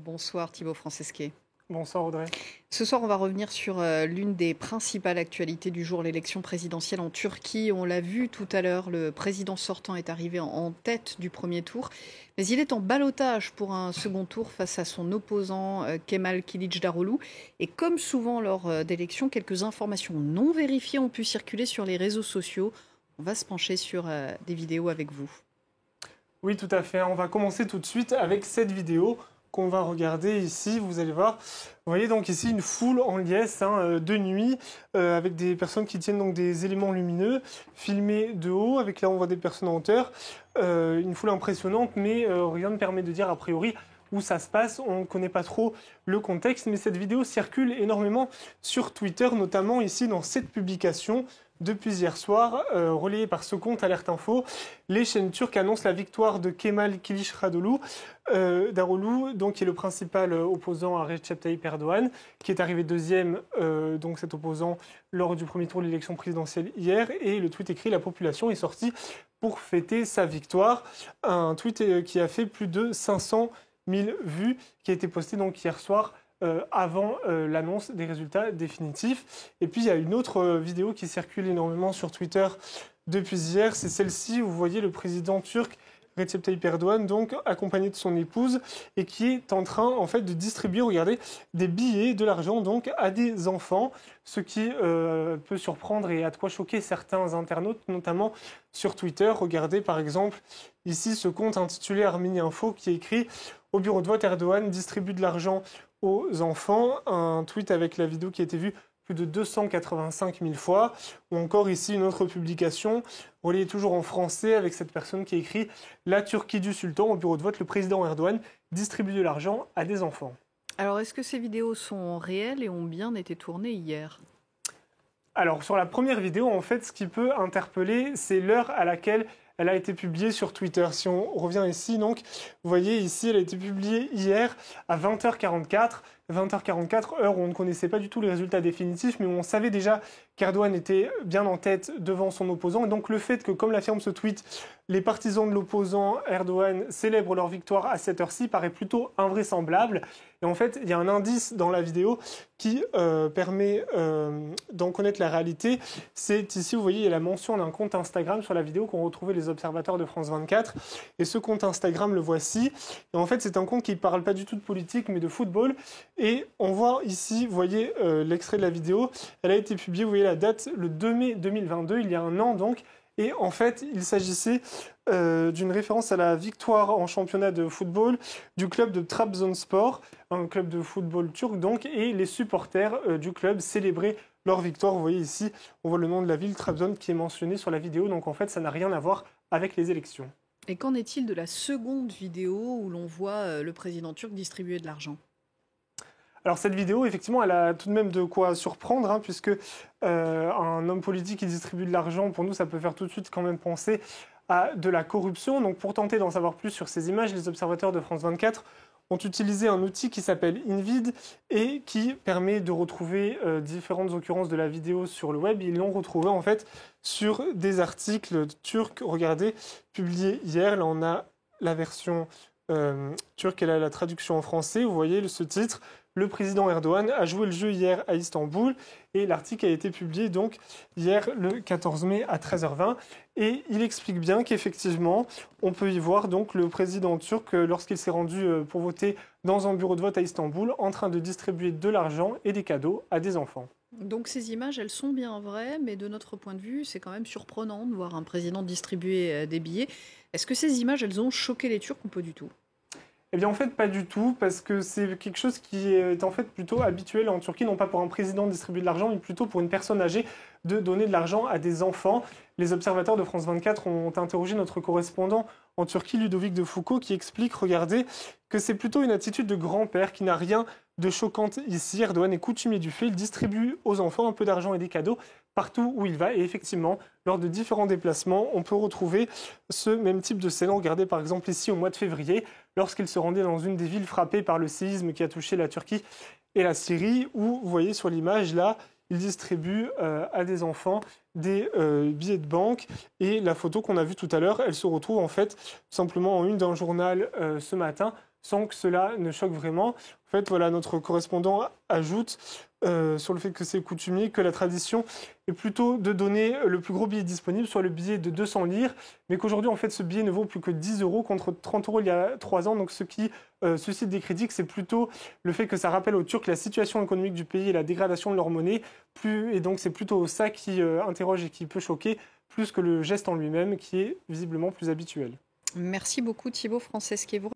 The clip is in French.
Bonsoir Thibaut Francesquet. Bonsoir Audrey. Ce soir, on va revenir sur l'une des principales actualités du jour, l'élection présidentielle en Turquie. On l'a vu tout à l'heure, le président sortant est arrivé en tête du premier tour, mais il est en ballottage pour un second tour face à son opposant Kemal Kılıçdaroğlu. Et comme souvent lors d'élections, quelques informations non vérifiées ont pu circuler sur les réseaux sociaux. On va se pencher sur des vidéos avec vous. Oui, tout à fait. On va commencer tout de suite avec cette vidéo qu'on va regarder ici. Vous allez voir, vous voyez donc ici une foule en liesse de nuit avec des personnes qui tiennent donc des éléments lumineux filmés de haut. Avec là, on voit des personnes en hauteur. Une foule impressionnante, mais rien ne permet de dire a priori où ça se passe. On ne connaît pas trop le contexte, mais cette vidéo circule énormément sur Twitter, notamment ici dans cette publication. Depuis hier soir, relayé par ce compte Alerte Info, les chaînes turques annoncent la victoire de Kemal Kılıçdaroğlu, donc qui est le principal opposant à Recep Tayyip Erdoğan, qui est arrivé deuxième, donc cet opposant, lors du premier tour de l'élection présidentielle hier. Et le tweet écrit « La population est sortie pour fêter sa victoire ». Un tweet qui a fait plus de 500 000 vues, qui a été posté donc hier soir, avant l'annonce des résultats définitifs. Et puis il y a une autre vidéo qui circule énormément sur Twitter depuis hier, c'est celle-ci où vous voyez le président turc Recep Tayyip Erdoğan, donc accompagné de son épouse, et qui est en train en fait de distribuer, regardez, des billets, de l'argent donc à des enfants, ce qui peut surprendre et a de quoi choquer certains internautes, notamment sur Twitter. Regardez par exemple ici ce compte intitulé Armini Info qui écrit « Au bureau de vote, Erdoğan distribue de l'argent aux enfants », un tweet avec la vidéo qui a été vue plus de 285 000 fois, ou encore ici une autre publication, relayée toujours en français avec cette personne qui écrit « La Turquie du sultan, au bureau de vote, le président Erdoğan distribue de l'argent à des enfants ». Alors, est-ce que ces vidéos sont réelles et ont bien été tournées hier ? Alors, sur la première vidéo, en fait, ce qui peut interpeller, c'est l'heure à laquelle elle a été publiée sur Twitter. Si on revient ici, donc, vous voyez ici, elle a été publiée hier à 20h44. 20h44, heure où on ne connaissait pas du tout les résultats définitifs, mais où on savait déjà qu'Erdoğan était bien en tête devant son opposant. Et donc le fait que, comme l'affirme ce tweet, les partisans de l'opposant Erdoğan célèbrent leur victoire à cette heure-ci paraît plutôt invraisemblable. Et en fait, il y a un indice dans la vidéo qui permet d'en connaître la réalité. C'est ici, vous voyez, il y a la mention d'un compte Instagram sur la vidéo qu'ont retrouvé les observateurs de France 24. Et ce compte Instagram, le voici. Et en fait, c'est un compte qui ne parle pas du tout de politique, mais de football. Et on voit ici, vous voyez l'extrait de la vidéo, elle a été publiée, vous voyez la date, le 2 mai 2022, il y a un an donc. Et en fait, il s'agissait d'une référence à la victoire en championnat de football du club de Trabzonspor, un club de football turc donc, et les supporters du club célébraient leur victoire. Vous voyez ici, on voit le nom de la ville, Trabzon, qui est mentionné sur la vidéo. Donc en fait, ça n'a rien à voir avec les élections. Et qu'en est-il de la seconde vidéo où l'on voit le président turc distribuer de l'argent ? Alors cette vidéo, effectivement, elle a tout de même de quoi surprendre, puisque un homme politique qui distribue de l'argent, pour nous, ça peut faire tout de suite quand même penser à de la corruption. Donc pour tenter d'en savoir plus sur ces images, les observateurs de France 24 ont utilisé un outil qui s'appelle InVid et qui permet de retrouver différentes occurrences de la vidéo sur le web. Ils l'ont retrouvé en fait sur des articles turcs, regardez, publiés hier. Là, on a la version turque et là, la traduction en français. Vous voyez ce titre. Le président Erdoğan a joué le jeu hier à Istanbul et l'article a été publié donc hier le 14 mai à 13h20 et il explique bien qu'effectivement on peut y voir donc le président turc lorsqu'il s'est rendu pour voter dans un bureau de vote à Istanbul en train de distribuer de l'argent et des cadeaux à des enfants. Donc ces images, elles sont bien vraies, mais de notre point de vue, c'est quand même surprenant de voir un président distribuer des billets. Est-ce que ces images, elles ont choqué les Turcs ou pas du tout ? Eh bien en fait pas du tout, parce que c'est quelque chose qui est en fait plutôt habituel en Turquie, non pas pour un président de distribuer de l'argent, mais plutôt pour une personne âgée de donner de l'argent à des enfants. Les observateurs de France 24 ont interrogé notre correspondant en Turquie, Ludovic de Foucault, qui explique, regardez, que c'est plutôt une attitude de grand-père qui n'a rien de choquante ici. Erdoğan est coutumier du fait, il distribue aux enfants un peu d'argent et des cadeaux partout où il va. Et effectivement, lors de différents déplacements, on peut retrouver ce même type de scène. Regardez par exemple ici au mois de février, lorsqu'il se rendait dans une des villes frappées par le séisme qui a touché la Turquie et la Syrie, où vous voyez sur l'image là, il distribue à des enfants des billets de banque. Et la photo qu'on a vue tout à l'heure, elle se retrouve en fait simplement en une d'un journal ce matin sans que cela ne choque vraiment. En fait, voilà, notre correspondant ajoute sur le fait que c'est coutumier, que la tradition est plutôt de donner le plus gros billet disponible, soit le billet de 200 lire, mais qu'aujourd'hui, en fait, ce billet ne vaut plus que 10 euros contre 30 euros il y a 3 ans. Donc, ce qui suscite des critiques, c'est plutôt le fait que ça rappelle aux Turcs la situation économique du pays et la dégradation de leur monnaie. Et donc, c'est plutôt ça qui interroge et qui peut choquer, plus que le geste en lui-même, qui est visiblement plus habituel. Merci beaucoup Thibaut Franceschi.